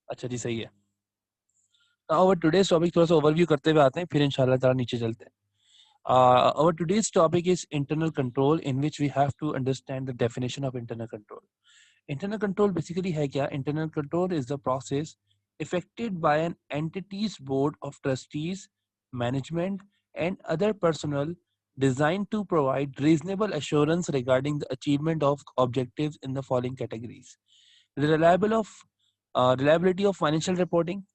अच्छा जी, सही है। और टुडेज टॉपिक थोड़ा सा ओवरव्यू करते हुए आते हैं, फिर इंशाल्लाह ताला नीचे चलते हैं। Our today's topic is internal control, in which we have to understand the definition of internal control. Internal control basically है क्या? Internal control is the process effected by an entity's board of trustees, management, and other personnel designed to provide reasonable assurance regarding the achievement of objectives in the following categories: reliability of financial reporting,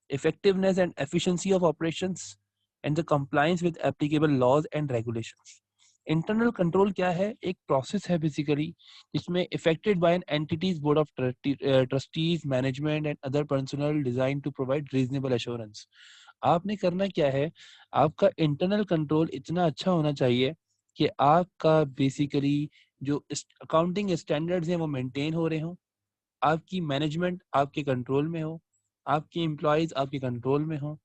effectiveness and efficiency of operations, and the compliance with applicable laws and regulations. Internal control क्या है? एक process है basically जिसमें effected by an entity's board of trustees, management and other personnel design to provide reasonable assurance. आपने करना क्या है? आपका इंटरनल कंट्रोल इतना अच्छा होना चाहिए कि आपका बेसिकली जो अकाउंटिंग स्टैंडर्ड्स हैं वो मेंटेन हो रहे हों, आपकी मैनेजमेंट आपके कंट्रोल में हो, आपके एम्प्लॉयज आपके कंट्रोल में हो,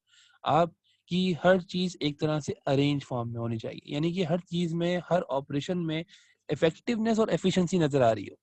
आपकी हर चीज़ एक तरह से अरेंज फॉर्म में होनी चाहिए, यानी कि हर चीज़ में, हर ऑपरेशन में इफेक्टिवनेस और एफिशिएंसी नज़र आ रही हो।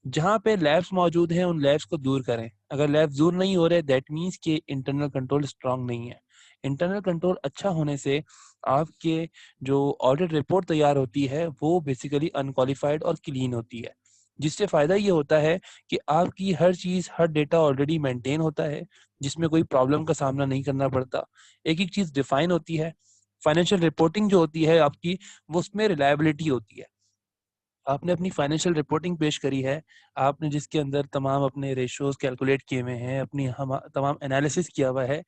जहाँ पे लैब्स मौजूद हैं उन लैब्स को दूर करें। अगर लैब्स दूर नहीं हो रहे, दैट मीन्स कि इंटरनल कंट्रोल स्ट्रांग नहीं है। इंटरनल कंट्रोल अच्छा होने से आपके जो ऑडिट रिपोर्ट तैयार होती है वो बेसिकली अनक्वालिफाइड और क्लीन होती है, जिससे फ़ायदा ये होता है कि आपकी हर चीज़, हर डेटा ऑलरेडी मेंटेन होता है, जिसमें कोई प्रॉब्लम का सामना नहीं करना पड़ता। एक-एक चीज़ डिफाइन होती है। फाइनेंशियल रिपोर्टिंग जो होती है आपकी, वो उसमें रिलायबिलिटी होती है। आपने अपनी फाइनेंशियल रिपोर्टिंग पेश करी है, आपने जिसके अंदर तमाम अपने रेशियोज़ कैलकुलेट किए हुए हैं, अपनी तमाम एनालिसिस किया हुआ है।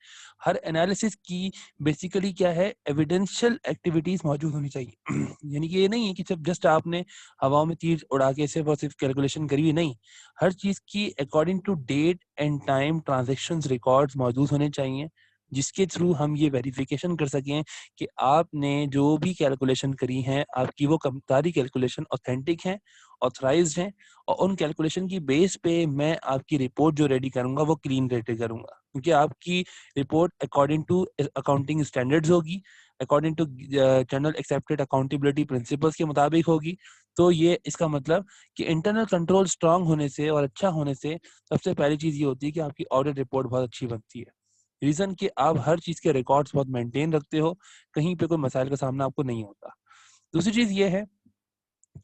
हर एनालिसिस की बेसिकली क्या है, एविडेंशियल एक्टिविटीज़ मौजूद होनी चाहिए। यानी कि ये नहीं है कि सिर्फ़ जस्ट आपने हवाओं में तीर उड़ा के सिर्फ़ और सिर्फ़ कैलकुलेशन करी हुई, नहीं। हर चीज़ की according to date and time transactions records मौजूद होने चाहिए, जिसके थ्रू हम ये वेरिफ़िकेशन कर सकें कि आपने जो भी कैलकुलेशन करी हैं, आपकी वो सारी कैलकुलेशन ऑथेंटिक हैं, ऑथराइज़्ड हैं, और उन कैलकुलेशन की बेस पे मैं आपकी रिपोर्ट जो रेडी करूँगा, वो क्लीन रेडी करूँगा। क्योंकि आपकी report according to accounting standards होगी, according to general accepted accountability principles के मुताबिक होगी। तो ये इसका मतलब कि इंटरनल कंट्रोल स्ट्रॉन्ग होने से और अच्छा होने से सबसे पहली चीज़ ये होती है कि आपकी ऑडिट रिपोर्ट बहुत अच्छी बनती है। रीज़न कि आप हर चीज़ के रिकॉर्ड्स बहुत मेंटेन रखते हो, कहीं पे कोई मसाइल का सामना आपको नहीं होता। दूसरी चीज़ ये है,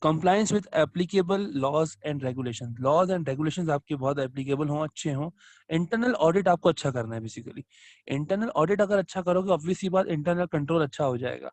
compliance with applicable laws and regulations आपके बहुत एप्लीकेबल हों, अच्छे हों। इंटरनल ऑडिट आपको अच्छा करना है बेसिकली। इंटरनल ऑडिट अगर अच्छा करोगे, ऑब्वियस सी बात, इंटरनल कंट्रोल अच्छा हो जाएगा।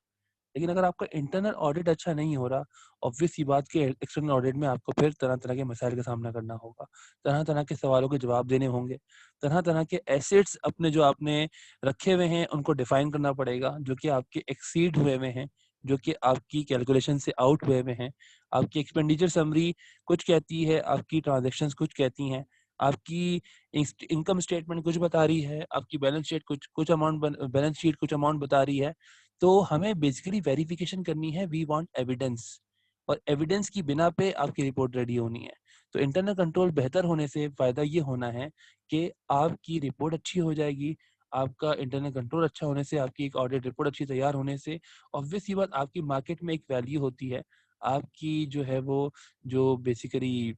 लेकिन अगर आपका इंटरनल ऑडिट अच्छा नहीं हो रहा, ऑब्वियस सी बात कि एक्सटर्नल ऑडिट में आपको फिर तरह-तरह के मसाइल का सामना करना होगा। तरह-तरह के सवालों के जवाब देने होंगे। तरह-तरह के एसेट्स अपने जो आपने रखे हुए हैं, उनको डिफाइन करना पड़ेगा, जो कि आपके एक्सीड हुए हुए हैं, जो कि आपकी कैलकुलेशन से आउट हुए हुए हैं। आपकी एक्सपेंडिचर समरी कुछ कहती है, आपकी ट्रांज़ैक्शंस कुछ कहती हैं, आपकी इनकम स्टेटमेंट कुछ बता रही है, आपकी बैलेंस शीट कुछ अमाउंट बता रही है। तो हमें बेसिकली वेरिफिकेशन करनी है, वी वांट एविडेंस, और एविडेंस की बिना पे आपकी रिपोर्ट रेडी होनी है। तो इंटरनल कंट्रोल बेहतर होने से फ़ायदा ये होना है कि आपकी रिपोर्ट अच्छी हो जाएगी, आपका इंटरनल कंट्रोल अच्छा होने से, आपकी एक ऑडिट रिपोर्ट अच्छी तैयार होने से, ऑब्वियस सी बात, आपकी मार्केट में एक वैल्यू होती है। आपकी जो है वो, जो बेसिकली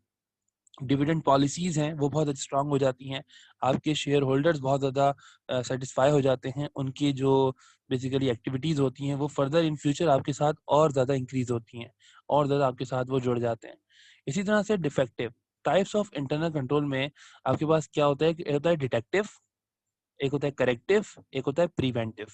डिविडेंड पॉलिसीज़ हैं, वो बहुत स्ट्रॉन्ग हो जाती हैं। आपके शेयर होल्डर्स बहुत ज़्यादा सैटिस्फाई हो जाते हैं। उनकी जो बेसिकली एक्टिविटीज़ होती हैं, वो फर्दर इन फ्यूचर आपके साथ और ज़्यादा इंक्रीज़ होती हैं, और ज़्यादा आपके साथ वो जुड़ जाते हैं। इसी तरह से defective types of internal control में आपके पास क्या होता है? एक होता है डिटेक्टिव, एक होता है करेक्टिव, एक होता है प्रिवेंटिव।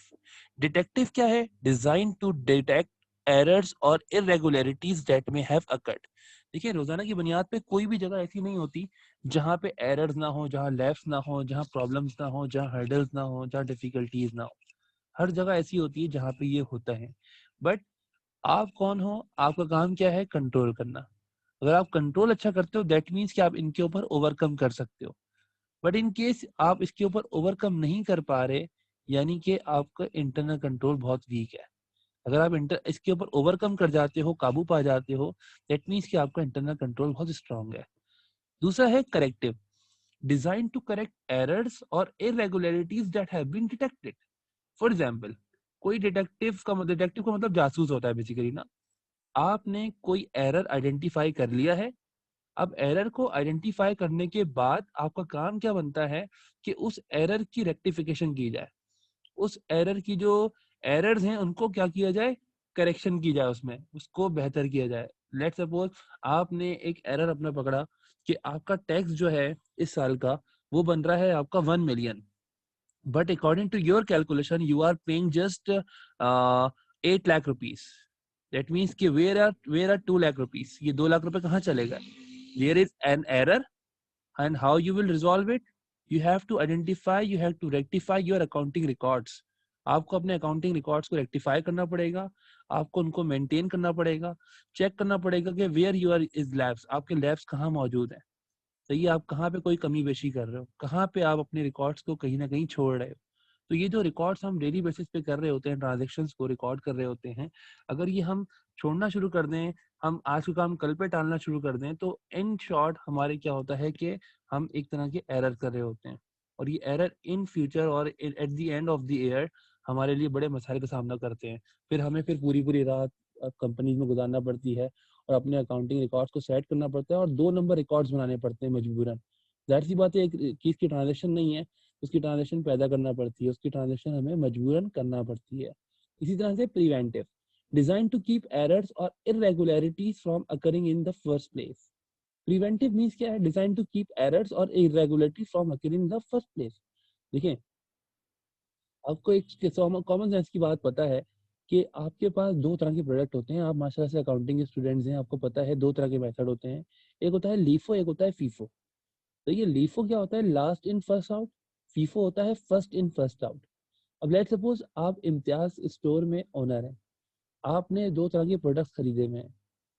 डिटेक्टिव क्या है? डिजाइन टू डिटेक्ट एरर्स और irregularities that may have occurred. देखिए, रोजाना की बुनियाद पे कोई भी जगह ऐसी नहीं होती जहाँ पे एरर्स ना हो, जहाँ लैप्स ना हो, जहाँ प्रॉब्लम्स ना हो, जहाँ हर्डल्स ना हो, जहाँ डिफिकल्टीज ना हो। हर जगह ऐसी होती है जहाँ पे ये होता है। बट आप कौन हो? आपका काम क्या है? कंट्रोल करना। अगर आप कंट्रोल अच्छा करते हो, दैट मीन्स कि आप इनके ऊपर ओवरकम कर सकते हो। बट इन केस आप इसके ऊपर ओवरकम नहीं कर पा रहे, यानी कि आपका इंटरनल कंट्रोल बहुत वीक है। अगर आप इसके ऊपर ओवरकम कर जाते हो, काबू पा जाते हो, दैट मीन्स कि आपका इंटरनल कंट्रोल बहुत स्ट्रांग है। दूसरा है corrective, design to correct errors और irregularities that have been detected. For example, कोई डिटेक्टिव का मतलब जासूस होता है बेसिकली ना। आपने कोई एरर आइडेंटिफाई कर लिया है, अब एरर को आइडेंटिफाई करने के बाद आपका काम क्या बनता है कि उस एरर की रेक्टिफिकेशन की जाए, उस एरर की जो एरर्स हैं उनको क्या किया जाए, करेक्शन की जाए, उसमें उसको बेहतर किया जाए। लेट्स सपोज आपने एक एरर अपना पकड़ा कि आपका टैक्स जो है इस साल का वो बन रहा है आपका 1 million, but according to your calculation you are paying just 8 lakh rupees. That means कि वेयर आर 2 लाख रुपीज, ये 2 लाख रुपए कहाँ चले गए? There is an error and how you will resolve it, you have to identify, you have to rectify your accounting records. आपको अपने accounting records को rectify करना पड़ेगा, आपको उनको मेंटेन करना पड़ेगा, चेक करना पड़ेगा कि वेयर यूर इज लैब्स, आपके लैब्स कहाँ मौजूद हैं, सही है, आप कहाँ पे कोई कमी बेशी कर रहे हो, कहाँ पे आप अपने रिकॉर्ड्स को कहीं ना कहीं छोड़ रहे हो। तो ये जो रिकॉर्ड्स हम डेली बेसिस पे कर रहे होते हैं, ट्रांजेक्शन्स को रिकॉर्ड कर रहे होते हैं, अगर ये हम छोड़ना शुरू कर दें, हम आज का काम कल पे टालना शुरू कर दें, तो इन शॉर्ट हमारे क्या होता है कि हम एक तरह के एरर कर रहे होते हैं, और ये एरर इन फ्यूचर और at the end of the year हमारे लिए बड़े मसाइल का सामना करते हैं। फिर हमें पूरी पूरी रात कंपनीज में गुजारना पड़ती है और अपने अकाउंटिंग रिकॉर्ड्स को सेट करना पड़ता है और 2 नंबर रिकॉर्ड्स बनाने पड़ते हैं मजबूरन। जाहिर सी बात है, एक चीज की ट्रांजेक्शन नहीं है, उसकी ट्रांजेक्शन पैदा करना पड़ती है, उसकी ट्रांजेक्शन हमें मजबूरन करना पड़ती है। इसी तरह से preventive, design to keep errors और irregularities from occurring in the first place. Preventive means क्या है? डिजाइन टू कीप एरर्स और irregularity from occurring in the first place. देखिए, आपको एक कॉमन सेंस की बात पता है कि आपके पास 2 तरह के प्रोडक्ट होते हैं। आप माशाल्लाह से अकाउंटिंग के स्टूडेंट्स हैं, आपको पता है 2 तरह के मेथड होते हैं, एक होता है लीफो, एक होता है फीफो। तो ये लीफो क्या होता है? Last in first out. FIFO होता है फर्स्ट इन फर्स्ट आउट। अब लेट सपोज आप इम्तियाज स्टोर में ओनर हैं, आपने 2 तरह के प्रोडक्ट्स खरीदे हुए हैं।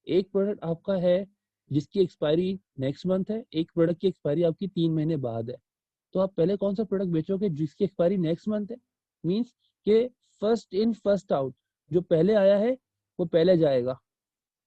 एक प्रोडक्ट आपका है जिसकी एक्सपायरी नेक्स्ट मंथ है, एक प्रोडक्ट की एक्सपायरी आपकी 3 महीने बाद है। तो आप पहले कौन सा प्रोडक्ट बेचोगे? जिसकी एक्सपायरी नेक्स्ट मंथ है। मींस के फर्स्ट इन फर्स्ट आउट, जो पहले आया है वो पहले जाएगा।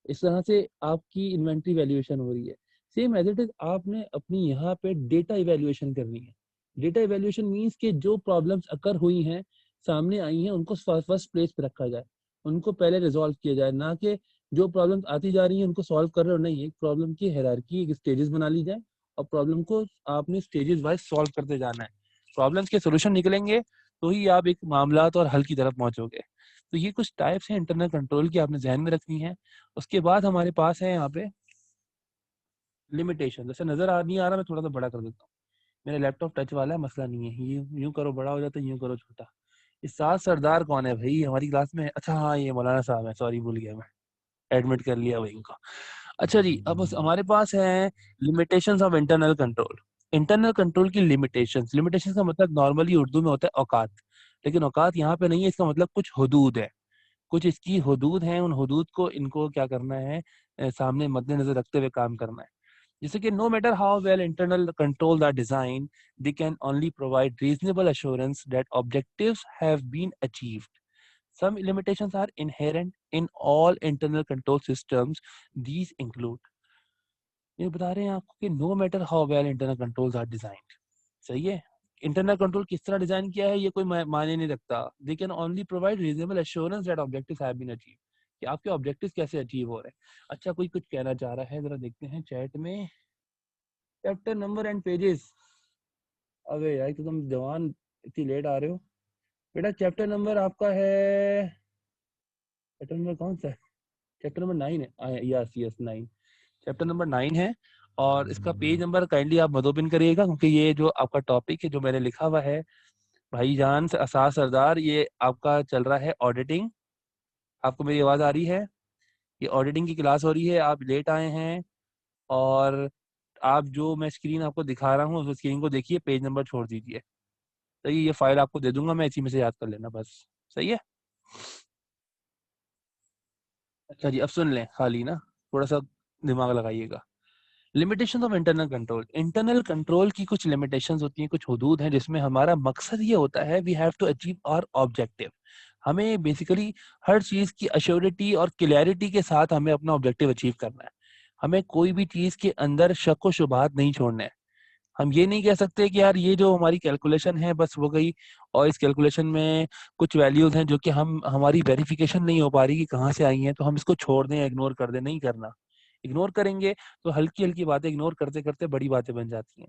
इस तरह से आपकी इन्वेंट्री वैल्यूएशन हो रही है। सेम एज इट इज आपने अपनी यहाँ पे डेटा इवेल्युएशन करनी है। डेटा इवेल्युएशन मींस के जो प्रॉब्लम्स अकर हुई हैं, सामने आई हैं, उनको फर्स्ट प्लेस पे रखा जाए, उनको पहले रिजॉल्व किया जाए, ना कि जो प्रॉब्लम्स आती जा रही हैं उनको सॉल्व कर रहे हो, नहीं। एक प्रॉब्लम की हायरार्की, एक स्टेजेस बना ली जाए और प्रॉब्लम को आपने स्टेजेस वाइज सॉल्व करते जाना है। प्रॉब्लम्स के सोल्यूशन निकलेंगे तो ही आप एक मामलात और हल की तरफ पहुंचोगे। तो ये कुछ टाइप्स हैं इंटरनल कंट्रोल की, आपने ध्यान में रखनी है। उसके बाद हमारे पास है यहाँ पे लिमिटेशन। जैसे नजर नहीं आ रहा, मैं थोड़ा सा बड़ा कर देता हूँ। मेरा लैपटॉप टच वाला है, मसला नहीं है, यूं करो बड़ा हो जाता है, यूं करो छोटा। इस साथ सरदार कौन है भाई हमारी क्लास में? अच्छा हाँ, ये मौलाना साहब है, सॉरी भूल गया मैं, एडमिट कर लिया भाई इनको। अच्छा जी, अब हमारे पास है limitations of internal control. Internal control की लिमिटेशंस, लिमिटेशंस का मतलब नॉर्मली उर्दू में होता है औकात, लेकिन औकात यहाँ पे नहीं है, इसका मतलब कुछ हुदूद है, कुछ इसकी हुदूद हैं। उन हुदूद को इनको क्या करना है, सामने मद्देनजर रखते हुए काम करना है। जैसे कि no matter how well internal control are design, they can only provide reasonable assurance that objectives have been achieved. Some limitations are inherent in all internal control systems. These include, ये बता रहे हैं आपको कि no matter how well internal controls are designed. सही है, internal control किस तरह डिजाइन किया है ये कोई मायने नहीं रखता। They can only provide reasonable assurance that objectives have been achieved. कि आपके ऑब्जेक्टिव्स कैसे अचीव हो रहे हैं। अच्छा, कोई कुछ कहना चाह रहा है, जरा देखते हैं चैट में। Chapter number and pages. अबे यार, तो तुम जवान इतनी लेट आ रहे हो। बेटा चैप्टर नंबर आपका है, चैप्टर नंबर कौन सा है? चैप्टर नंबर 9 है। यस यस 9, चैप्टर नंबर 9 है। और इसका पेज नंबर काइंडली आप मत ओपन करिएगा, क्योंकि ये जो आपका टॉपिक है जो मैंने लिखा हुआ है भाईजान से असास सरदार, ये आपका चल रहा है ऑडिटिंग। आपको मेरी आवाज आ रही है? ये ऑडिटिंग की क्लास हो रही है, आप लेट आए हैं, और आप जो मैं स्क्रीन आपको दिखा रहा हूँ उस स्क्रीन को देखिए, पेज नंबर छोड़ दीजिए। तो ये फाइल आपको दे दूंगा मैं, इसी में से याद कर लेना बस। सही है? अच्छा जी, अब सुन लें खाली ना, थोड़ा सा दिमाग लगाइएगा। Limitation of internal control, internal control की कुछ लिमिटेशंस होती हैं, कुछ हदूद हैं जिसमें हमारा मकसद ये होता है we have to achieve our objective. हमें बेसिकली हर चीज की अश्योरिटी और क्लैरिटी के साथ हमें अपना ऑब्जेक्टिव अचीव करना है। हमें कोई भी चीज के अंदर शक व शुबहात नहीं छोड़ने हैं। हम ये नहीं कह सकते कि यार ये जो हमारी कैलकुलेशन है बस हो गई, और इस कैलकुलेशन में कुछ वैल्यूज हैं जो कि हमारी वेरिफिकेशन नहीं हो पा रही कि कहाँ से आई हैं, तो हम इसको छोड़ दें, इग्नोर कर दें। नहीं करना। इग्नोर करेंगे तो हल्की हल्की बातें इग्नोर करते करते बड़ी बातें बन जाती हैं।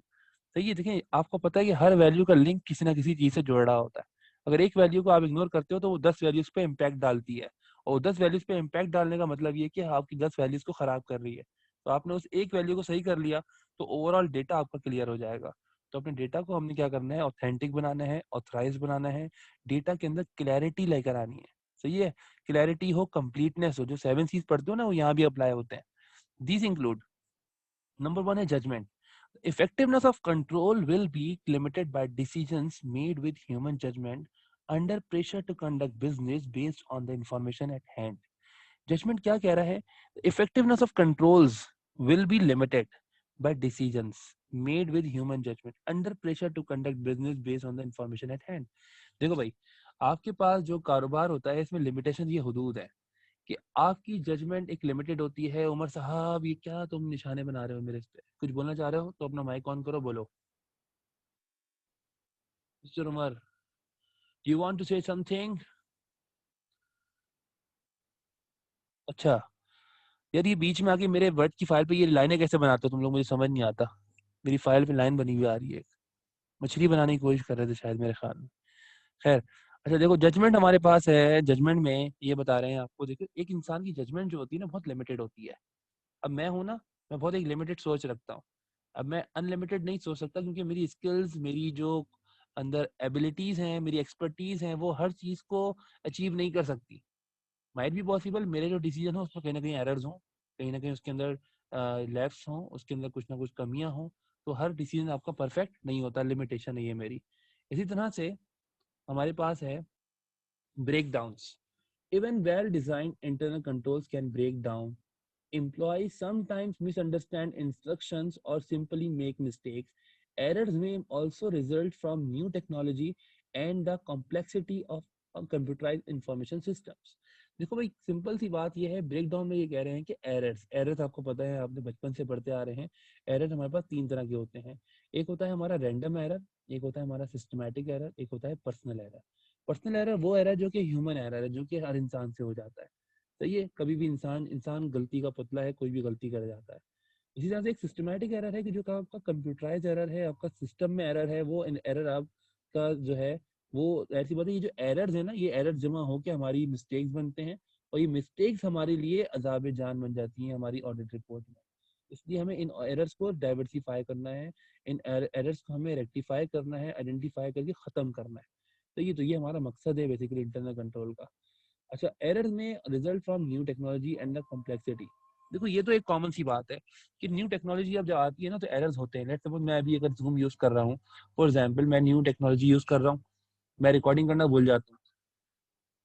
सही है, देखिए आपको पता है कि हर वैल्यू का लिंक किसी ना किसी चीज से जुड़ रहा होता है। अगर एक वैल्यू को आप इग्नोर करते हो तो वो 10 वैल्यूज पे इम्पैक्ट डालती है, और 10 वैल्यूज पे इम्पैक्ट डालने का मतलब ये है कि आपकी 10 वैल्यूज को खराब कर रही है। तो आपने उस एक वैल्यू को सही कर लिया तो ओवरऑल डेटा आपका क्लियर हो जाएगा। तो अपने डेटा को हमने क्या करना है, ऑथेंटिक बनाना है, ऑथराइज बनाना है, डेटा के अंदर क्लैरिटी लेकर आनी है। सही है, क्लैरिटी हो, कंप्लीटनेस हो, जो 7 सीज पढ़ते हो ना वो यहाँ भी अप्लाई होते हैं। दीज इंक्लूड, नंबर 1 है judgement. Effectiveness of control will be limited by decisions made with human judgment under pressure to conduct business based on the information at hand. Judgment क्या कह रहा है? Effectiveness of controls will be limited by decisions made with human judgment under pressure to conduct business based on the information at hand. देखो भाई, आपके पास जो कारोबार होता है इसमें लिमिटेशन, ये हुदूद है कि आपकी जजमेंट एक लिमिटेड होती है। उमर साहब ये क्या तुम निशाने बना रहे हो मेरे पे, कुछ बोलना चाह रहे हो तो अपना माइक ऑन करो, बोलो। Mister Umar, you want to say something? अच्छा यार, ये बीच में आके मेरे वर्ड की फाइल पे ये लाइनें कैसे बनाते हो तुम लोग, मुझे समझ नहीं आता। मेरी फाइल पे लाइन बनी हुई आ रही है, मछली बनाने की कोशिश कर रहे थे शायद मेरे ख्याल में। खैर, अच्छा देखो जजमेंट हमारे पास है। जजमेंट में ये बता रहे हैं आपको, देखो एक इंसान की जजमेंट जो होती है ना बहुत लिमिटेड होती है। अब मैं हूं ना, मैं बहुत एक लिमिटेड सोच रखता हूँ। अब मैं अनलिमिटेड नहीं सोच सकता क्योंकि मेरी स्किल्स, मेरी जो अंदर एबिलिटीज हैं, मेरी एक्सपर्टीज हैं, वो हर चीज को अचीव नहीं कर सकती। माइट भी पॉसिबल मेरे जो डिसीजन हो उसमें कहीं ना कहीं एरर्स हों, कहीं ना कहीं उसके अंदर लैप्स हों, उसके अंदर कुछ ना कुछ कमियां हों। तो हर डिसीजन आपका परफेक्ट नहीं होता, लिमिटेशन है ये मेरी। इसी तरह से हमारे पास है breakdowns. Even well designed internal controls can break down. Employees sometimes misunderstand instructions or simply make mistakes. Errors may also result from new technology and the complexity of computerized information systems. देखो भाई, simple सी बात ये है, break down में ये कह रहे हैं कि एरर्स आपको पता है, आपने बचपन से पढ़ते आ रहे हैं। एरर हमारे पास तीन तरह के होते हैं। एक होता है हमारा रैंडम एरर, एक होता है हमारा सिस्टमैटिक एरर, एक होता है पर्सनल एरर। पर्सनल एरर वो एरर जो कि ह्यूमन एरर है, जो कि हर इंसान से हो जाता है। सही है, कभी भी इंसान गलती का पुतला है, कोई भी गलती कर जाता है। इसी तरह से एक सिस्टमैटिक एरर है कि जो आपका कंप्यूटराइज एरर है, आपका सिस्टम में एरर है, वो एरर आपका जो है वो ऐसी बात है। ये जो एरर्स है ना, ये एरर जमा होकर हमारी मिस्टेक्स बनते हैं, और ये मिस्टेक्स हमारे लिए अजाब जान बन जाती हैं हमारी ऑडिट रिपोर्ट में। इसलिए हमें इन एरर्स को डाइवर्सिफाई करना है, इन एरर्स को हमें रेक्टिफाई करना है, आइडेंटिफाई करके खत्म करना है। तो ये हमारा मकसद है बेसिकली इंटरनल कंट्रोल का। अच्छा, एरर में result from new technology and the complexity. देखो ये तो एक कॉमन सी बात है कि न्यू टेक्नोलॉजी अब जब आती है ना तो एरर्स होते हैं। लेट्स सपोज मैं अभी अगर जूम यूज कर रहा हूँ, फॉर एग्जांपल मैं न्यू टेक्नोलॉजी यूज कर रहा हूँ, मैं रिकॉर्डिंग करना भूल जाता हूँ,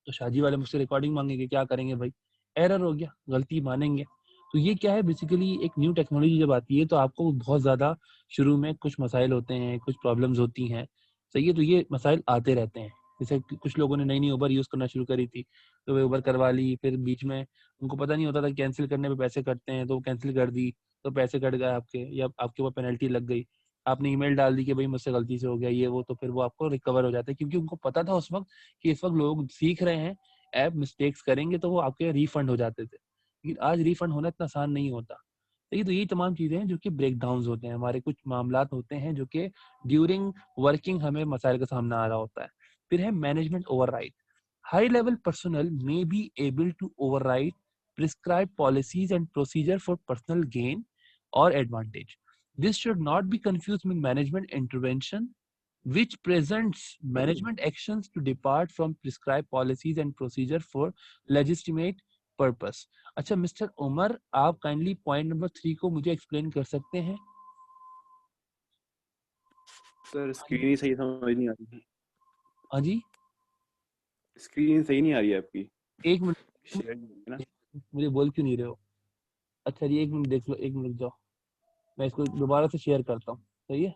तो शादी वाले मुझसे रिकॉर्डिंग मांगेंगे, क्या करेंगे भाई? एरर हो गया, गलती मानेंगे। तो ये क्या है, बेसिकली एक न्यू टेक्नोलॉजी जब आती है तो आपको बहुत ज्यादा शुरू में कुछ मसाइल होते हैं, कुछ प्रॉब्लम्स होती हैं। सही है, तो ये मसाइल आते रहते हैं। जैसे कुछ लोगों ने नई नई उबर यूज करना शुरू करी थी, तो वे उबर करवा ली, फिर बीच में उनको पता नहीं होता था कैंसिल करने पे पैसे कटते हैं, तो वो कैंसिल कर दी, तो पैसे कट गए आपके, या आपके ऊपर पेनल्टी लग गई। आपने ईमेल डाल दी कि भाई मुझसे गलती से हो गया ये वो, तो फिर वो आपको रिकवर हो जाता है, क्योंकि उनको पता था उस वक्त कि इस वक्त लोग सीख रहे हैं, ऐप मिस्टेक्स करेंगे तो वो आपके रिफंड हो जाते थे। लेकिन आज रिफंड होना इतना आसान नहीं होता। तो यही तमाम चीजें हैं जो कि ब्रेक डाउन होते हैं, हमारे कुछ मामलात होते हैं जो कि ड्यूरिंग वर्किंग हमें मसाइल का सामना आ रहा होता है। फिर है management override. High level personnel may be able to override prescribe policies and procedure for personal gain और advantage. This should not be confused with management intervention, which presents management actions to depart from prescribed policies and procedure for legitimate purpose. अच्छा mister Umar, आप kindly point number 3 को मुझे explain कर सकते हैं? Sir screen ही सही समझ नहीं आ रही। हाँ जी, स्क्रीन सही नहीं आ रही है आपकी। एक मिनट, शेयर ना। मुझे बोल क्यों नहीं रहे हो? अच्छा जी, एक मिनट देख लो, एक मिनट जाओ, मैं इसको दोबारा से शेयर करता हूँ। सही है।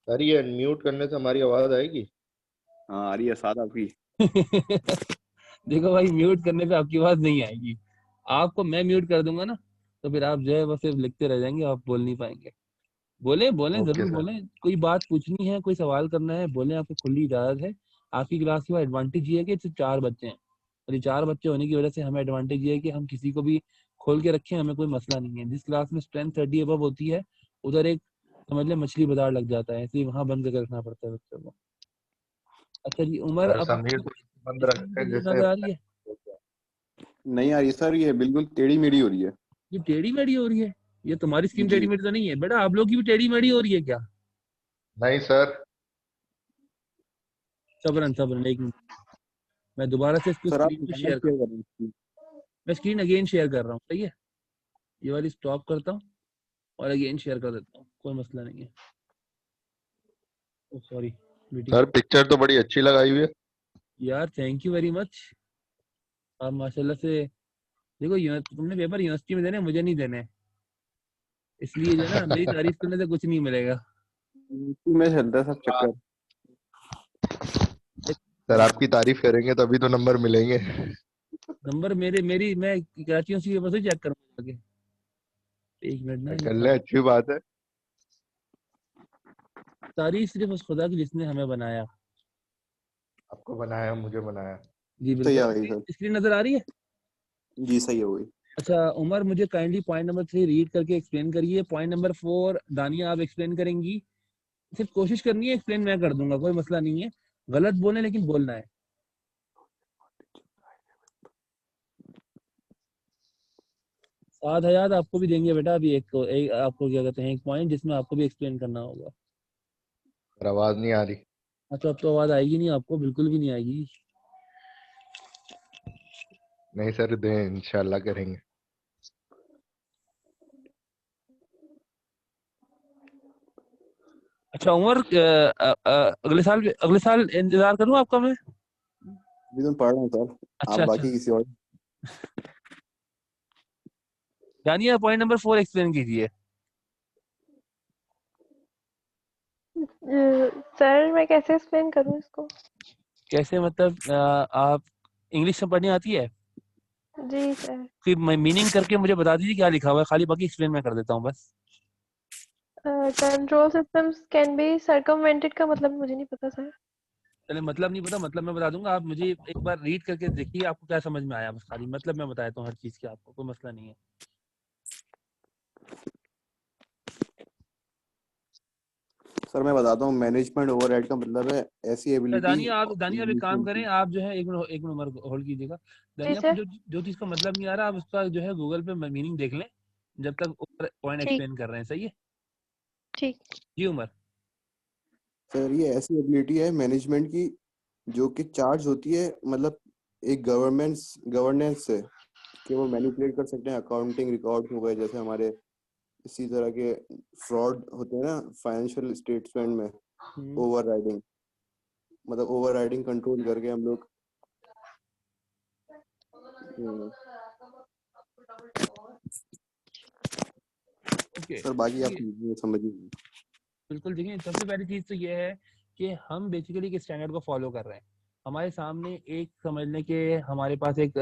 सर ये अनम्यूट करने से हमारी आवाज आएगी? हाँ आ रही है साथ आपकी। देखो भाई, म्यूट करने पे आपकी आवाज नहीं आएगी। आपको मैं म्यूट कर दूंगा ना, तो फिर आप जो है बस सिर्फ लिखते रह जाएंगे, आप बोल नहीं पाएंगे। बोले बोले ओके जरूर सर। बोले, कोई बात पूछनी है, कोई सवाल करना है, बोले, आपको खुली इजाजत है। आपकी क्लास की एडवांटेज ये है कि सिर्फ 4 बच्चे हैं, और ये 4 बच्चे होने की वजह से हमें एडवांटेज ये है कि हम किसी को भी खोल के रखें, हमें कोई मसला नहीं है। जिस क्लास में स्ट्रेंथ 30 अबव होती है उधर एक समझ ले मछली बाजार लग जाता है, इसलिए वहां बंद करके रखना पड़ता है बच्चों को। अच्छा जी उमर, सर अब समीर आपको को बंद स्क्रीन रखते हैं क्लियर जैसे नजर आ रही है? नहीं आ रही सर, ये बिल्कुल टेढ़ी मेढ़ी हो रही है। ये टेढ़ी मेढ़ी हो रही है? ये तुम्हारी स्क्रीन टेढ़ी जी मेढ़ी तो नहीं है बेटा, आप लोग की भी टेढ़ी मेढ़ी हो रही है क्या? नहीं सर। सब्रन सब्रन, एक मिनट, मैं दोबारा से इसको सर, आप स्क्रीन को नंबर शेयर कर, शेयर कर रहे हैं। मैं स्क्रीन अगेन शेयर कर रहा हूँ, सही है? ये वाली स्टॉप करता हूँ और अगेन शेयर कर देता हूँ, कोई मसला नहीं है। Sorry meeting. सर पिक्चर तो बड़ी अच्छी लगाई हुई है। यार थैंक यू वेरी मच। आप माशाल्लाह से, देखो तुमने पेपर यूनिवर्सिटी में देने, मुझे नहीं देने, इसलिए जो है ना मेरी तारीफ करने से कुछ नहीं मिलेगा। में चलता है सब चक्कर। सर आपकी तारीफ करेंगे तभी तो नंबर मिलेंगे। नंबर मेरी मैं कराची यूनिवर्सिटी पेपर से चेक करूंगा जाके। एक मिनट ना, ये कर ले, अच्छी बात है। तारीफ सिर्फ उस खुदा की जिसने हमें बनाया। आपको बनाया, मुझे बनाया। जी सही बिल्कुल। आ गई सर। स्क्रीन नजर आ रही है? जी सही हो गई। अच्छा उमर, मुझे काइंडली पॉइंट नंबर 3 रीड करके एक्सप्लेन करिए। पॉइंट नंबर 4 दानिया आप एक्सप्लेन करेंगी। सिर्फ कोशिश करनी है, एक्सप्लेन मैं कर दूंगा, कोई मसला नहीं है। गलत बोले लेकिन बोलना है। साथ हयात आपको भी देंगे बेटा अभी एक आपको क्या कहते हैं, एक पॉइंट जिसमें आपको भी एक्सप्लेन करना होगा। सर आवाज नहीं आ रही। अच्छा अब तो आवाज आएगी नहीं आपको, बिल्कुल भी नहीं आएगी। नहीं सर, दें इंशाल्लाह करेंगे। अच्छा उमर, अगले साल इंतजार करूं आपका मैं? अभी तो पढ़ रहा हूँ सर। आप अच्छा अच्छा, बाकी किसी और। यानी आप पॉइंट नंबर 4 एक्सप्लेन कीजिए। सर मैं कैसे एक्सप्लेन करूँ इसको? कैसे मतलब आप इंग्लिश में पढ़नी आती है? जी सर। फिर मीनिंग करके मुझे बता दीजिए क्या लिखा हुआ है, खाली बाकी एक्सप्लेन मैं कर देता हूँ बस। कंट्रोल सिस्टम्स कैन बी सर्कमवेंटेड का मतलब मुझे नहीं पता सर। चले मतलब नहीं पता, मतलब मैं बता दूंगा, आप मुझे एक बार रीड करके देखिए आपको क्या समझ में आया, बस खाली मतलब मैं बताता हूँ हर चीज की, आपको कोई मसला नहीं है। सर मैं बताता हूँ, मैनेजमेंट ओवरराइड का मतलब है ऐसी एबिलिटी। दानिया आप एक काम करें, आप जो है एक मिनट उमर होल्ड कीजिएगा। जी दानिया आपको सर। जो चीज का मतलब नहीं आ रहा, आप उसका जो है गूगल पे मीनिंग देख लें जब तक पॉइंट ठीक एक्सप्लेन कर रहे हैं, सही है? ठीक। जी उमर। सर ये ऐसी एबिलिटी है मैनेजमेंट की जो कि चार्ज होती है, मतलब एक गवर्नेंस से, कि वो मैनिपुलेट कर सकते हैं अकाउंटिंग रिकॉर्ड हो गए, जैसे हमारे इसी तरह के फ्रॉड होते हैं ना फाइनेंशियल स्टेटमेंट में। ओवरराइडिंग मतलब ओवरराइडिंग कंट्रोल करके हम लोग। ओके सर बाकी आप समझिए। बिल्कुल, देखिए सबसे पहली चीज तो ये है कि हम बेसिकली एक स्टैंडर्ड को फॉलो कर रहे हैं। हमारे सामने एक समझने के हमारे पास एक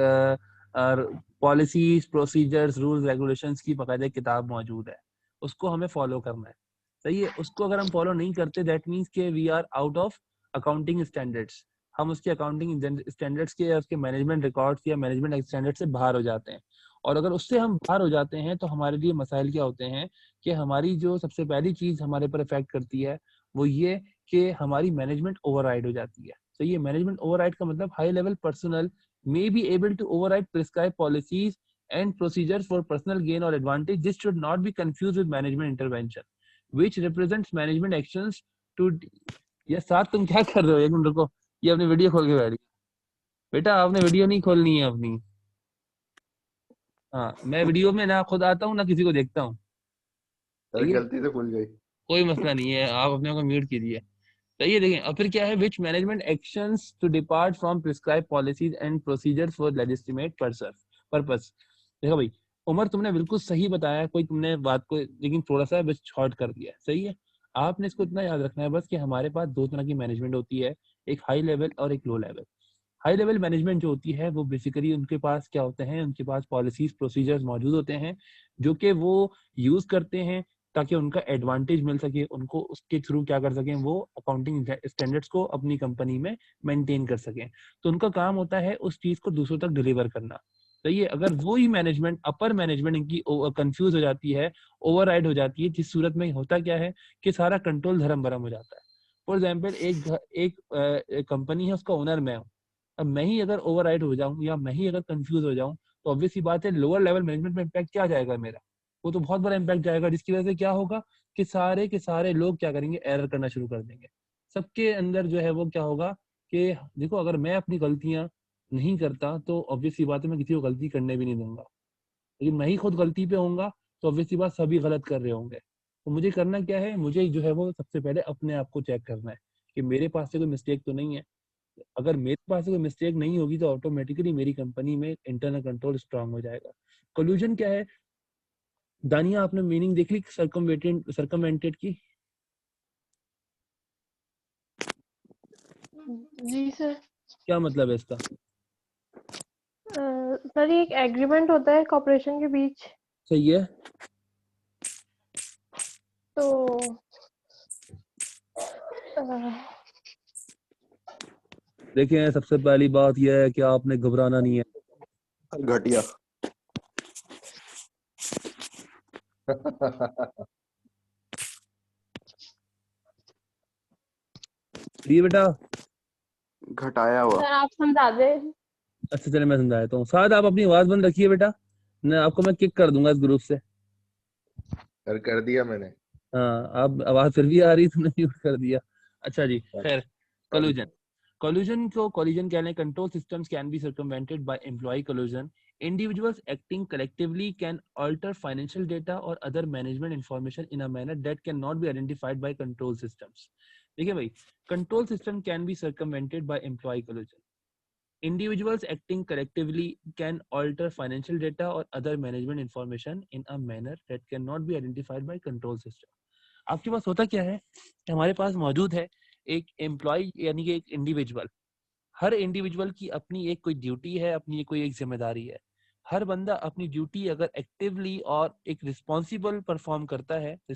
पॉलिसीज प्रोसीजर्स रूल्स रेगुलेशंस की बाकायदा किताब मौजूद है, उसको हमें फॉलो करना है, सही है? उसको अगर हम फॉलो नहीं करते दैट मीन्स के we are out of accounting standards. हम उसके अकाउंटिंग स्टैंडर्ड्स के या उसके मैनेजमेंट रिकॉर्ड्स या मैनेजमेंट स्टैंडर्ड से बाहर हो जाते हैं। और अगर उससे हम बाहर हो जाते हैं तो हमारे लिए मसाइल क्या होते हैं कि हमारी जो सबसे पहली चीज हमारे पर इफेक्ट करती है वो ये कि हमारी मैनेजमेंट ओवरराइड हो जाती है। तो ये मैनेजमेंट ओवरराइड का मतलब high level personal may be able to override prescribed policies and procedures for personal gain or advantage. This should not be confused with management intervention, which represents management actions to। ये साथ तुम क्या कर रहे हो? एक मिनट रुको, ये अपनी वीडियो खोल के बैठ गई। बेटा आपने वीडियो नहीं खोलनी है अपनी। हाँ मैं वीडियो में ना खुद आता हूँ ना किसी को देखता हूँ, सर ठीक है? गलती से खुल गई। कोई मसला नहीं है, आप अपने को म्यूट कीजिए। तो ये देखें, और फिर क्या है, which management actions to depart from prescribe policies and procedure for legislate purpose. देखो भाई उमर, तुमने बिल्कुल सही बताया, कोई तुमने बात को लेकिन थोड़ा सा बस शॉर्ट कर दिया, सही है? आपने इसको इतना याद रखना है बस कि हमारे पास दो तरह की मैनेजमेंट होती है, एक हाई लेवल और एक low level. High level management जो होती है वो बेसिकली उनके पास क्या होते हैं, उनके पास पॉलिसीज प्रोसीजर्स मौजूद होते हैं जो कि वो यूज करते हैं ताकि उनका एडवांटेज मिल सके, उनको उसके थ्रू क्या कर सकें, वो अकाउंटिंग स्टैंडर्ड्स को अपनी कंपनी में मेंटेन कर सकें। तो उनका काम होता है उस चीज को दूसरों तक डिलीवर करना। तो ये अगर वो ही मैनेजमेंट, अपर मैनेजमेंट इनकी कंफ्यूज हो जाती है, ओवरराइड हो जाती है, जिस सूरत में होता क्या है कि सारा कंट्रोल धर्म भरम हो जाता है। फॉर एग्जाम्पल एक कंपनी है, उसका ओनर मैं हूँ। अब मैं ही अगर ओवरराइड हो जाऊं या मैं ही अगर कंफ्यूज हो जाऊं तो ऑब्वियस सी बात है लोअर लेवल मैनेजमेंट में इम्पैक्ट क्या जाएगा मेरा, वो तो बहुत बड़ा इम्पैक्ट जाएगा, जिसकी वजह से क्या होगा कि सारे के सारे लोग क्या करेंगे, एरर करना शुरू कर देंगे। सबके अंदर जो है वो क्या होगा कि देखो अगर मैं अपनी गलतियां नहीं करता तो ऑब्वियस सी बात है मैं किसी को गलती करने भी नहीं दूंगा, लेकिन मैं ही खुद गलती पे होऊंगा तो ऑब्वियस सी बात सभी गलत कर रहे होंगे। तो मुझे करना क्या है, मुझे जो है वो सबसे पहले अपने आप को चेक करना है कि मेरे पास से कोई मिस्टेक तो नहीं है। अगर मेरे पास से कोई मिस्टेक नहीं होगी तो ऑटोमेटिकली मेरी कंपनी में इंटरनल कंट्रोल स्ट्रांग हो जाएगा। कोल्यूजन क्या है दानिया, आपने मीनिंग देख ली सर्कमवेंटेड की? जी सर। क्या मतलब है इसका? सर ये एक एग्रीमेंट होता है कॉर्पोरेशन के बीच, सही है। तो देखिए सबसे पहली बात यह है कि आपने घबराना नहीं है। घटिया। ये बेटा, घटाया हुआ। सर आप समझा दे। अच्छा चले मैं समझा देता हूँ। साथ आप अपनी आवाज बंद रखिए बेटा, मैं किक कर दूंगा इस ग्रुप से। कर दिया मैंने। हाँ, आप आवाज फिर भी आ रही, तुमने म्यूट कर दिया। अच्छा जी, खैर। Sorry. Collusion can control systems can be circumvented by employee collusion. Individuals acting collectively can alter financial data or other management information in a manner that cannot be identified by control systems. देखिए भाई, control system can be circumvented by employee collusion. Individuals acting collectively can alter financial data or other management information in a manner that cannot be identified by control system. आपके पास होता क्या है कि हमारे पास मौजूद है एक एम्प्लॉय यानी कि एक इंडिविजुअल। हर इंडिविजुअल की अपनी एक कोई ड्यूटी है, अपनी कोई एक जिम्मेदारी है। हर बंदा अपनी ड्यूटी अगर एक्टिवली और एक रिस्पॉन्सिबली परफॉर्म करता है तो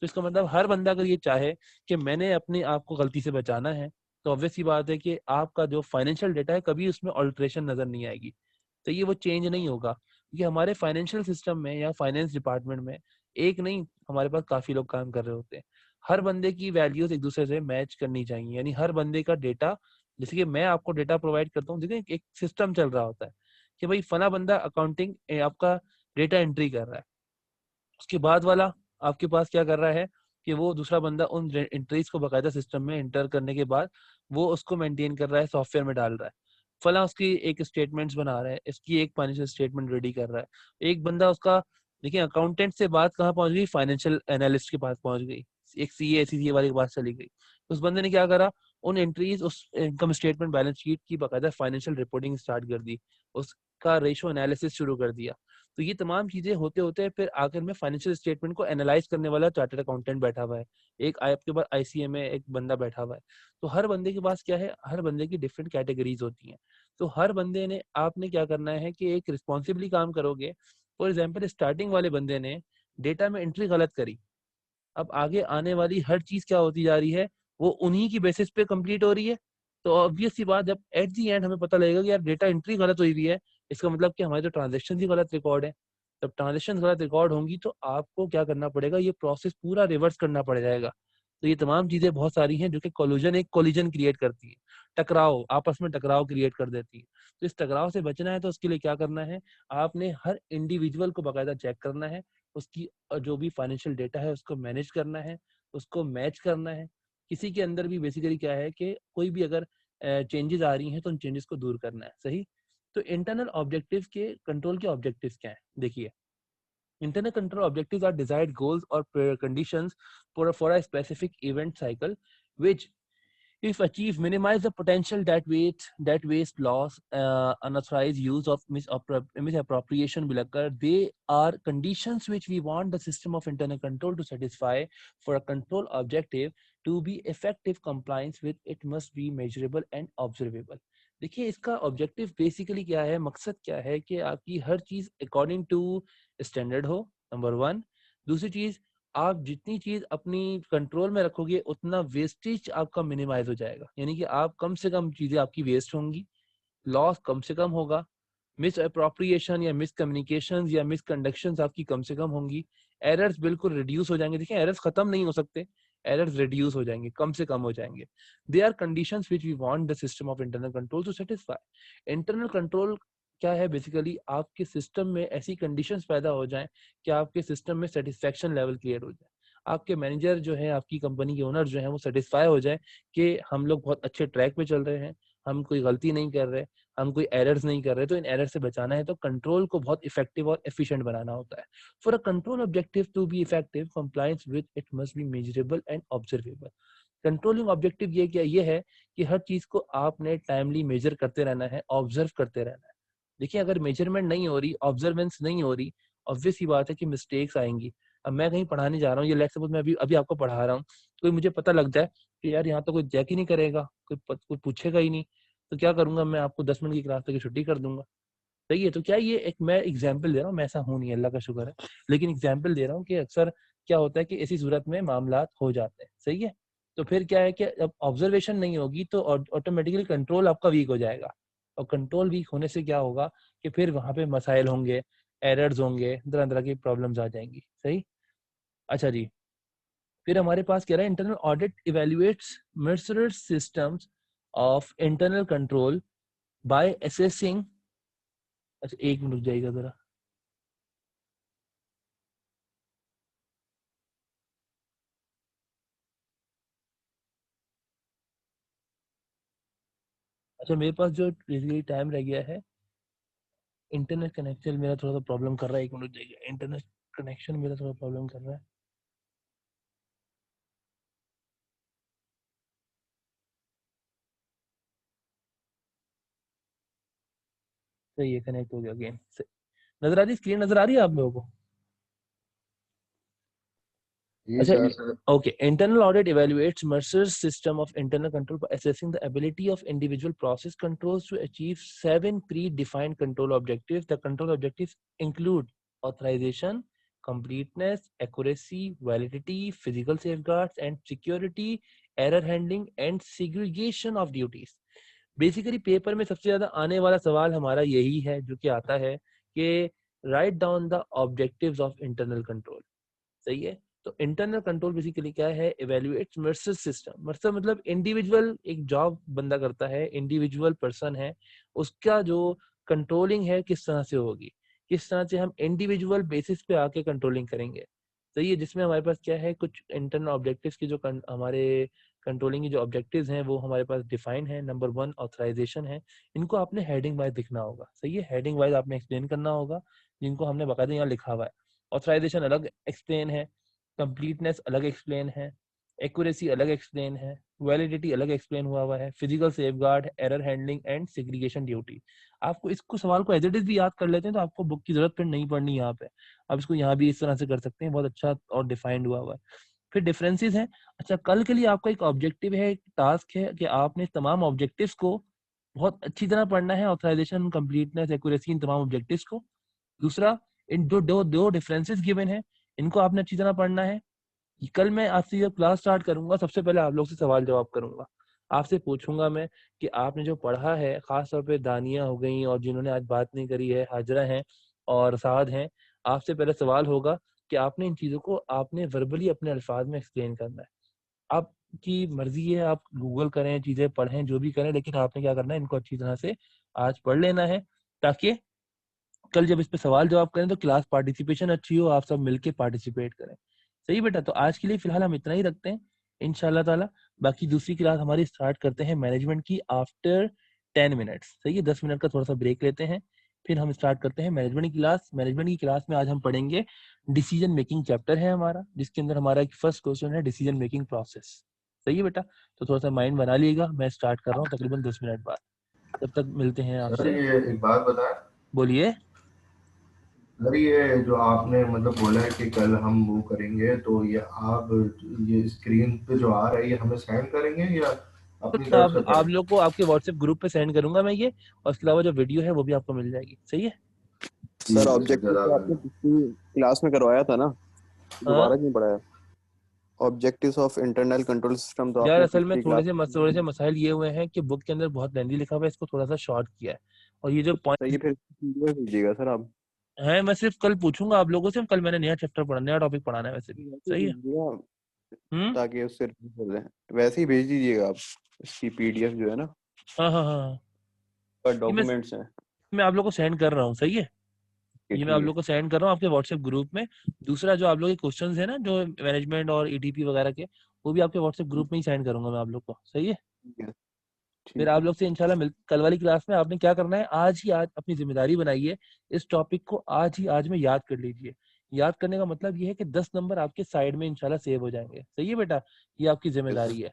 इसका मतलब हर बंदा अगर ये चाहे कि मैंने अपने आप को गलती से बचाना है तो ऑब्वियस सी बात है कि आपका जो फाइनेंशियल डेटा है कभी उसमें ऑल्ट्रेशन नजर नहीं आएगी, तो ये वो चेंज नहीं होगा। क्योंकि हमारे फाइनेंशियल सिस्टम में या फाइनेंस डिपार्टमेंट में एक नहीं, हमारे पास काफी लोग काम कर रहे होते हैं। हर बंदे की वैल्यूज एक दूसरे से मैच करनी चाहिए, यानी हर बंदे का डेटा, जैसे कि मैं आपको डेटा प्रोवाइड करता हूँ, देखिए एक सिस्टम चल रहा होता है कि भाई फला बंदा अकाउंटिंग आपका डेटा एंट्री कर रहा है, उसके बाद वाला आपके पास क्या कर रहा है कि वो दूसरा बंदा उन एंट्रीज को बकायदा सिस्टम में एंटर करने के बाद वो उसको मेंटेन कर रहा है, सॉफ्टवेयर में डाल रहा है। फला उसकी एक स्टेटमेंट्स बना रहा है, इसकी एक फाइनेंशियल स्टेटमेंट रेडी कर रहा है। एक बंदा उसका, देखिए अकाउंटेंट से बात कहाँ पहुंच गई, फाइनेंशियल एनालिस्ट के पास पहुंच गई, एक सीए वाले के पास चली गई। उस बंदे ने क्या करा, उन एंट्रीज, उस इनकम स्टेटमेंट बैलेंस शीट की बकायदा फाइनेंशियल रिपोर्टिंग स्टार्ट कर दी, उसका रेशो एनालिसिस शुरू कर दिया। तो ये तमाम चीजें होते होते फिर आखिर में फाइनेंशियल स्टेटमेंट को एनालाइज करने वाला चार्टर्ड अकाउंटेंट बैठा हुआ है, एक आपके पास आईसीए में एक बंदा बैठा हुआ है। तो हर बंदे के पास क्या है, हर बंदे की डिफरेंट कैटेगरीज होती हैं। तो हर बंदे ने, आपने क्या करना है कि एक रिस्पॉन्सिबली काम करोगे। फॉर एग्जाम्पल स्टार्टिंग वाले बंदे ने डेटा में एंट्री गलत करी, अब आगे आने वाली हर चीज क्या होती जा रही है, वो उन्हीं की बेसिस पे कंप्लीट हो रही है। तो ऑब्वियस सी बात, जब एट दी एंड हमें पता लगेगा कि यार डेटा एंट्री गलत हुई हुई है, इसका मतलब कि हमारे जो ट्रांजेक्शन ही गलत रिकॉर्ड है। जब ट्रांजेक्शन गलत रिकॉर्ड होंगी तो आपको क्या करना पड़ेगा, ये प्रोसेस पूरा रिवर्स करना पड़ जाएगा। तो ये तमाम चीजें बहुत सारी हैं जो कि कोलिजन क्रिएट करती है, टकराव, आपस में टकराव क्रिएट कर देती है। तो इस टकराव से बचना है तो उसके लिए क्या करना है, आपने हर इंडिविजुअल को बाकायदा चेक करना है, उसकी जो भी फाइनेंशियल डेटा है उसको मैनेज करना है, उसको मैच करना है। किसी के अंदर भी बेसिकली क्या है कि कोई भी अगर चेंजेस आ रही हैं तो उन चेंजेस को दूर करना है। सही। तो इंटरनल ऑब्जेक्टिव के कंट्रोल के ऑब्जेक्टिव्स क्या है, देखिए internal control objectives are desired goals or conditions for a specific event cycle which if achieved minimize the potential that waste loss unauthorized use of misappropriation will occur. They are conditions which we want the system of internal control to satisfy. For a control objective to be effective, compliance with it must be measurable and observable. देखिए इसका objective basically क्या है, मकसद क्या है कि आपकी हर चीज अकॉर्डिंग टू स्टैंडर्ड हो, नंबर 1। दूसरी चीज, आप जितनी चीज अपनी कंट्रोल में रखोगे उतना वेस्टेज आपका मिनिमाइज हो जाएगा, यानी कि आप कम से कम चीजें आपकी वेस्ट होंगी, लॉस कम से कम होगा, मिस अप्रोप्रिएशन या मिस कम्युनिकेशन या मिस कंडक्शन आपकी कम से कम होंगी, एरर्स बिल्कुल रिड्यूस हो जाएंगे। देखिए एरर्स खत्म नहीं हो सकते, एरर्स रिड्यूस हो जाएंगे, कम से कम हो जाएंगे। They are conditions which we want the system of internal control to satisfy. Internal control क्या है, बेसिकली आपके सिस्टम में ऐसी कंडीशंस पैदा हो जाएं कि आपके सिस्टम में सेटिस्फेक्शन लेवल क्लियर हो जाए, आपके मैनेजर जो है, आपकी कंपनी के ओनर जो है, वो सेटिस्फाई हो जाए कि हम लोग बहुत अच्छे ट्रैक पे चल रहे हैं, हम कोई गलती नहीं कर रहे, हम कोई एरर्स नहीं कर रहे। तो इन एरर से बचाना है तो कंट्रोल को बहुत इफेक्टिव और एफिशिएंट बनाना होता है। For a control objective to be effective, compliance with it must be measurable and observable. Controlling objective ये है कि हर चीज को आपने टाइमली मेजर करते रहना है, ऑब्जर्व करते रहना है। देखिए अगर मेजरमेंट नहीं हो रही, ऑब्जर्वेंस नहीं हो रही, ऑब्वियस ही बात है कि मिस्टेक्स आएंगी। अब मैं कहीं पढ़ाने जा रहा हूँ, ये लेट्स सपोज मैं अभी अभी आपको पढ़ा रहा हूँ, कोई मुझे पता लग जाए कि यार यहाँ तो कोई चेक ही नहीं करेगा, कोई पूछेगा ही नहीं, तो क्या करूंगा मैं, आपको 10 मिनट की क्लास तक छुट्टी कर दूंगा। सही है। तो क्या ये एक मैं एग्जाम्पल दे रहा हूँ, मैं ऐसा हूँ नहीं, अल्लाह का शुक्र है, लेकिन एग्जाम्पल दे रहा हूँ कि अक्सर क्या होता है कि ऐसी सूरत में मामलात हो जाते हैं। सही है। तो फिर क्या है कि अब ऑब्जर्वेशन नहीं होगी तो ऑटोमेटिकली कंट्रोल आपका वीक हो जाएगा, और कंट्रोल वीक होने से क्या होगा कि फिर वहां पे मसाइल होंगे, एरर्स होंगे, तरह तरह की प्रॉब्लम्स आ जाएंगी। सही। अच्छा जी, फिर हमारे पास क्या रहा है, internal audit evaluates measured systems of internal control by assessing. अच्छा एक मिनट रुक जाइएगा जरा। अच्छा मेरे पास जो बेसिकली टाइम रह गया है, इंटरनेट कनेक्शन मेरा थोड़ा सा प्रॉब्लम कर रहा है, एक मिनट जाइए, इंटरनेट कनेक्शन मेरा थोड़ा प्रॉब्लम कर रहा है। सही है, कनेक्ट हो गया अगेन। नजर आ रही स्क्रीन, नजर आ रही है आप लोगों को? जी अच्छा sir. okay, internal audit evaluates Mercer's system of internal control by assessing the ability of individual process controls to achieve 7 predefined control objectives. The control objectives include authorization, completeness, accuracy, validity, physical safeguards and security, error handling and segregation of duties. Basically paper में सबसे ज्यादा आने वाला सवाल हमारा यही है, जो कि आता है कि write down the objectives of internal control. सही है। तो इंटरनल कंट्रोल बेसिकली क्या है, इवेल्युएट्स मर्सर सिस्टम। मर्सर मतलब इंडिविजुअल, एक जॉब बंदा करता है, इंडिविजुअल पर्सन है, उसका जो कंट्रोलिंग है किस तरह से होगी, किस तरह से हम इंडिविजुअल बेसिस पे आके कंट्रोलिंग करेंगे। तो ये जिसमें हमारे पास क्या है, कुछ इंटरनल ऑब्जेक्टिव्स की जो हमारे कंट्रोलिंग की जो ऑब्जेक्टिव्स हैं वो हमारे पास डिफाइन है। नंबर 1 ऑथराइजेशन है, इनको आपने हेडिंग वाइज दिखना होगा। सही है, हेडिंग वाइज आपने एक्सप्लेन करना होगा, जिनको हमने बाकायदा यहाँ लिखा हुआ है। ऑथराइजेशन अलग एक्सप्लेन है, कंप्लीटनेस अलग एक्सप्लेन है, एक्यूरेसी अलग एक्सप्लेन है, वैलिडिटी अलग एक्सप्लेन हुआ है, physical safeguard, error handling and segregation duty. आपको इसको सवाल को एज इट इज भी याद कर लेते हैं तो आपको बुक की जरूरत फिर नहीं पड़नी यहाँ पे। आप इसको यहाँ भी इस तरह से कर सकते हैं, बहुत अच्छा और डिफाइंड हुआ है। फिर डिफरेंसेस हैं। अच्छा कल के लिए आपका एक ऑब्जेक्टिव है, एक टास्क है कि आपने तमाम ऑब्जेक्टिव्स को बहुत अच्छी तरह पढ़ना है, ऑथराइजेशन, कंप्लीटनेस, एक्यूरेसी, इन तमाम ऑब्जेक्टिव्स को। दूसरा, इन जो दो दो डिफरेंसेस गिवन है इनको आपने अच्छी तरह पढ़ना है। कल मैं आपसे जब क्लास स्टार्ट करूंगा सबसे पहले आप लोग से सवाल जवाब करूंगा, आपसे पूछूंगा मैं कि आपने जो पढ़ा है, खास तौर पे दानिया हो गई और जिन्होंने आज बात नहीं करी है, हाजरा हैं और साद हैं, आपसे पहले सवाल होगा कि आपने इन चीजों को आपने वर्बली अपने अल्फाज में एक्सप्लेन करना है। आपकी मर्जी है, आप गूगल करें, चीजें पढ़ें, जो भी करें, लेकिन आपने क्या करना है, इनको अच्छी तरह से आज पढ़ लेना है, ताकि कल जब इस पे सवाल जवाब करें तो क्लास पार्टिसिपेशन अच्छी हो, आप सब मिलके पार्टिसिपेट करें। सही बेटा, तो आज के लिए फिलहाल हम इतना ही रखते हैं इंशाल्लाह ताला। बाकी दूसरी क्लास हमारी स्टार्ट करते हैं मैनेजमेंट की आफ्टर 10 मिनट्स। सही है, 10 मिनट का थोड़ा सा ब्रेक लेते हैं, फिर हम स्टार्ट करते हैं मैनेजमेंट की क्लास। मैनेजमेंट की क्लास में आज हम पढ़ेंगे डिसीजन मेकिंग चैप्टर है हमारा, जिसके अंदर हमारा एक फर्स्ट क्वेश्चन है डिसीजन मेकिंग प्रोसेस। सही है बेटा, तो थोड़ा सा माइंड बना लीजिएगा, मैं स्टार्ट कर रहा हूँ तकरीबन 10 मिनट बाद। तब तक मिलते हैं सर आपसे। ये एक बात बताएं। बोलिए। सर ये जो आपने मतलब बोला है कि कल हम वो करेंगे, तो ये आप ये स्क्रीन पे जो आ रहा है ये हमें सेंड करेंगे या अपनी मैं तरफ से आप पढ़ेंगे? लोग को आपके व्हाट्सएप ग्रुप पे सेंड करूंगा मैं ये, और उसके अलावा जो वीडियो है वो भी आपको मिल जाएगी। सही है। सर ऑब्जेक्टिव तो आपने पिछली क्लास में करवाया था ना, दोबारा क्यों पढ़ाया? Objectives of internal control system तो यार आपने असल में पिछली क्लास थोड़े से मसाइल ये हुए हैं कि बुक के अंदर बहुत लेंदी लिखा हुआ है, इसको थोड़ा सा शॉर्ट किया है। और ये जो पॉइंट सही है, फिर PDF भेजिएगा सर आप। है मैं सिर्फ कल पूछूंगा आप लोगों से, कल मैंने नया चैप्टर पढ़ा, नया टॉपिक पढ़ाना है वैसे भी। वैसे सही है। भेजिएगा ताकि उससे reference हो जाए। वैसे ही भेज दीजिएगा आप, इसकी PDF जो है ना, हाँ हाँ हाँ, पर ये डॉक्यूमेंट्स हैं। मैं आप लोग को सेंड कर रहा हूँ। सही है, ये मैं आप ठीक है। लोग को सेंड कर रहा हूँ आपके व्हाट्सएप ग्रुप में। दूसरा जो आप लोग के क्वेश्चंस है ना, जो मैनेजमेंट और ETP वगैरह के, वो भी आपके व्हाट्सएप ग्रुप में ही सेंड करूंगा मैं आप लोग को। सही है। ठीक है। फिर ठीक आप है। लोग से इंशाल्लाह कल वाली क्लास में आपने क्या करना है, आज ही आज अपनी जिम्मेदारी बनाइए, इस टॉपिक को आज ही आज में याद कर लीजिए। याद करने का मतलब ये है कि 10 नंबर आपके साइड में इंशाल्लाह सेव हो जाएंगे। सही है बेटा, ये आपकी जिम्मेदारी है।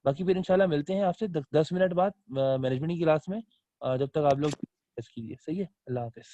बाकी फिर इंशाल्लाह मिलते हैं आपसे 10 मिनट बाद मैनेजमेंट की क्लास में। जब तक आप लोग कीजिए। सही है, अल्लाह हाफिज।